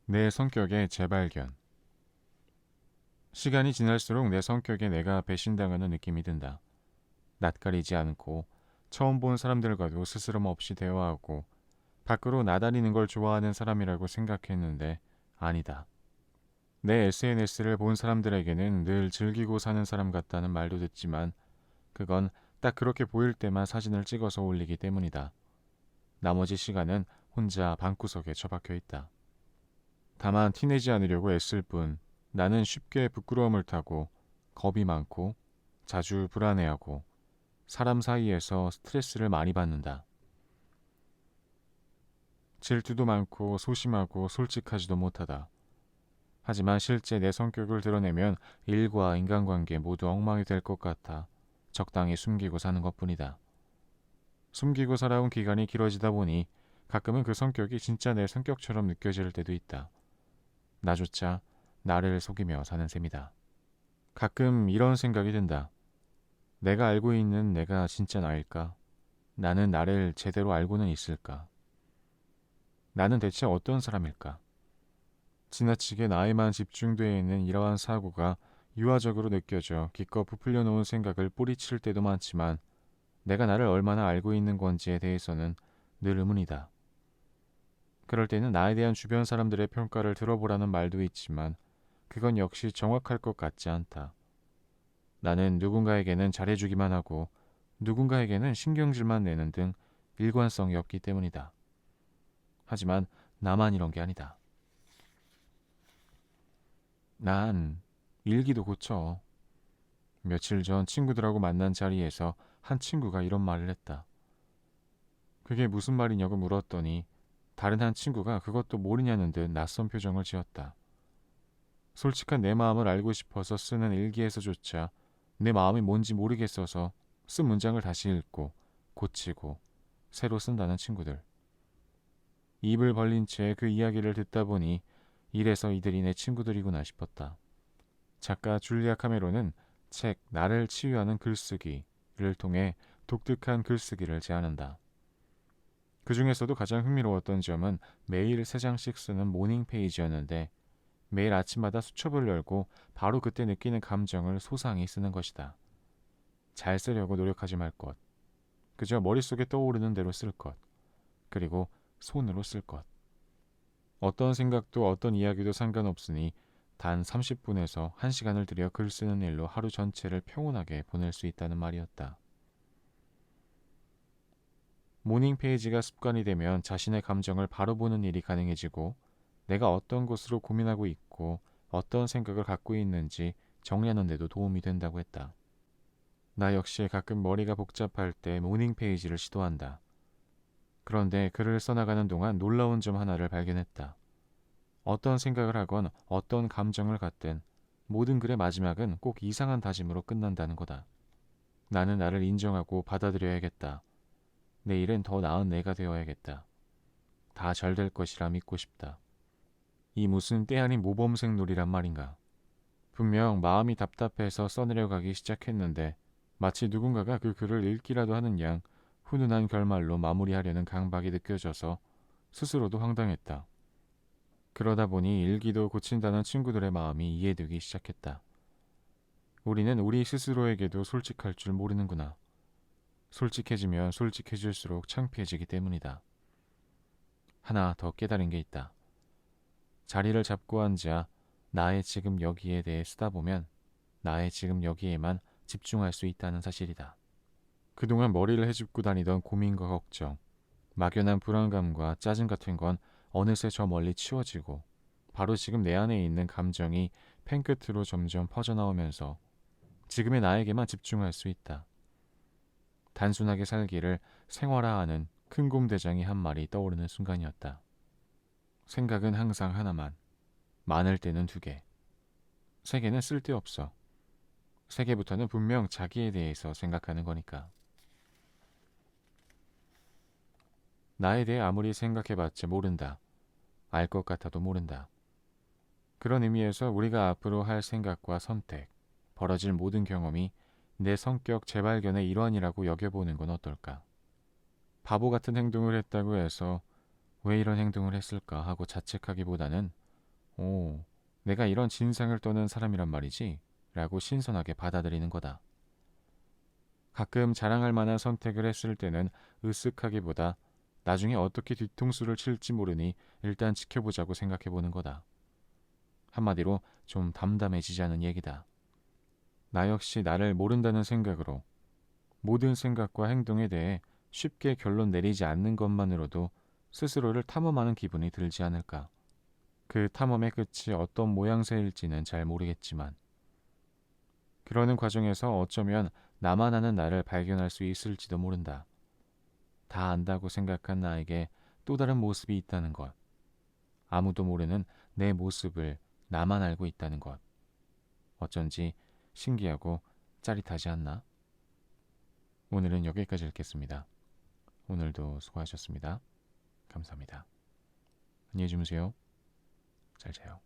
내 성격의 재발견. 시간이 지날수록 내 성격에 내가 배신당하는 느낌이 든다. 낯가리지 않고 처음 본 사람들과도 스스럼 없이 대화하고 밖으로 나다니는 걸 좋아하는 사람이라고 생각했는데 아니다. 내 SNS를 본 사람들에게는 늘 즐기고 사는 사람 같다는 말도 듣지만 그건 딱 그렇게 보일 때만 사진을 찍어서 올리기 때문이다. 나머지 시간은 혼자 방구석에 처박혀 있다. 다만 티내지 않으려고 애쓸 뿐 나는 쉽게 부끄러움을 타고 겁이 많고 자주 불안해하고 사람 사이에서 스트레스를 많이 받는다. 질투도 많고 소심하고 솔직하지도 못하다. 하지만 실제 내 성격을 드러내면 일과 인간관계 모두 엉망이 될 것 같아 적당히 숨기고 사는 것뿐이다. 숨기고 살아온 기간이 길어지다 보니 가끔은 그 성격이 진짜 내 성격처럼 느껴질 때도 있다. 나조차 나를 속이며 사는 셈이다. 가끔 이런 생각이 든다. 내가 알고 있는 내가 진짜 나일까? 나는 나를 제대로 알고는 있을까? 나는 대체 어떤 사람일까? 지나치게 나에만 집중되어 있는 이러한 사고가 유아적으로 느껴져 기껏 부풀려 놓은 생각을 뿌리칠 때도 많지만 내가 나를 얼마나 알고 있는 건지에 대해서는 늘 의문이다. 그럴 때는 나에 대한 주변 사람들의 평가를 들어보라는 말도 있지만 그건 역시 정확할 것 같지 않다. 나는 누군가에게는 잘해주기만 하고 누군가에게는 신경질만 내는 등 일관성이 없기 때문이다. 하지만 나만 이런 게 아니다. 난 일기도 고쳐. 며칠 전 친구들하고 만난 자리에서 한 친구가 이런 말을 했다. 그게 무슨 말이냐고 물었더니 다른 한 친구가 그것도 모르냐는 듯 낯선 표정을 지었다. 솔직한 내 마음을 알고 싶어서 쓰는 일기에서조차 내 마음이 뭔지 모르겠어서 쓴 문장을 다시 읽고 고치고 새로 쓴다는 친구들. 입을 벌린 채 그 이야기를 듣다 보니 이래서 이들이 내 친구들이구나 싶었다. 작가 줄리아 카메론은 책 나를 치유하는 글쓰기를 통해 독특한 글쓰기를 제안한다. 그 중에서도 가장 흥미로웠던 점은 매일 3장씩 쓰는 모닝 페이지였는데 매일 아침마다 수첩을 열고 바로 그때 느끼는 감정을 소상히 쓰는 것이다. 잘 쓰려고 노력하지 말 것. 그저 머릿속에 떠오르는 대로 쓸 것. 그리고 손으로 쓸 것. 어떤 생각도 어떤 이야기도 상관없으니 단 30분에서 1시간을 들여 글 쓰는 일로 하루 전체를 평온하게 보낼 수 있다는 말이었다. 모닝 페이지가 습관이 되면 자신의 감정을 바로 보는 일이 가능해지고 내가 어떤 것으로 고민하고 있고 어떤 생각을 갖고 있는지 정리하는 데도 도움이 된다고 했다. 나 역시 가끔 머리가 복잡할 때 모닝 페이지를 시도한다. 그런데 글을 써나가는 동안 놀라운 점 하나를 발견했다. 어떤 생각을 하건 어떤 감정을 갖든 모든 글의 마지막은 꼭 이상한 다짐으로 끝난다는 거다. 나는 나를 인정하고 받아들여야겠다. 내일은 더 나은 내가 되어야겠다. 다 잘 될 것이라 믿고 싶다. 이 무슨 때 아닌 모범생 놀이란 말인가. 분명 마음이 답답해서 써내려가기 시작했는데 마치 누군가가 그 글을 읽기라도 하는 양 훈훈한 결말로 마무리하려는 강박이 느껴져서 스스로도 황당했다. 그러다 보니 일기도 고친다는 친구들의 마음이 이해되기 시작했다. 우리는 우리 스스로에게도 솔직할 줄 모르는구나. 솔직해지면 솔직해질수록 창피해지기 때문이다. 하나 더 깨달은 게 있다. 자리를 잡고 앉아 나의 지금 여기에 대해 쓰다 보면 나의 지금 여기에만 집중할 수 있다는 사실이다. 그동안 머리를 헤집고 다니던 고민과 걱정, 막연한 불안감과 짜증 같은 건 어느새 저 멀리 치워지고 바로 지금 내 안에 있는 감정이 펜끝으로 점점 퍼져나오면서 지금의 나에게만 집중할 수 있다. 단순하게 살기를 생활화하는 큰 곰대장이 한 마리 떠오르는 순간이었다. 생각은 항상 하나만, 많을 때는 2개. 3개는 쓸데없어. 3개부터는 분명 자기에 대해서 생각하는 거니까. 나에 대해 아무리 생각해봤자 모른다. 알 것 같아도 모른다. 그런 의미에서 우리가 앞으로 할 생각과 선택, 벌어질 모든 경험이 내 성격 재발견의 일환이라고 여겨보는 건 어떨까? 바보 같은 행동을 했다고 해서 왜 이런 행동을 했을까 하고 자책하기보다는 오, 내가 이런 진상을 떠는 사람이란 말이지? 라고 신선하게 받아들이는 거다. 가끔 자랑할 만한 선택을 했을 때는 으쓱하기보다 나중에 어떻게 뒤통수를 칠지 모르니 일단 지켜보자고 생각해 보는 거다. 한마디로 좀 담담해지자는 얘기다. 나 역시 나를 모른다는 생각으로 모든 생각과 행동에 대해 쉽게 결론 내리지 않는 것만으로도 스스로를 탐험하는 기분이 들지 않을까. 그 탐험의 끝이 어떤 모양새일지는 잘 모르겠지만 그러는 과정에서 어쩌면 나만 아는 나를 발견할 수 있을지도 모른다. 다 안다고 생각한 나에게 또 다른 모습이 있다는 것. 아무도 모르는 내 모습을 나만 알고 있다는 것. 어쩐지 신기하고 짜릿하지 않나? 오늘은 여기까지 읽겠습니다. 오늘도 수고하셨습니다. 감사합니다. 안녕히 주무세요. 잘 자요.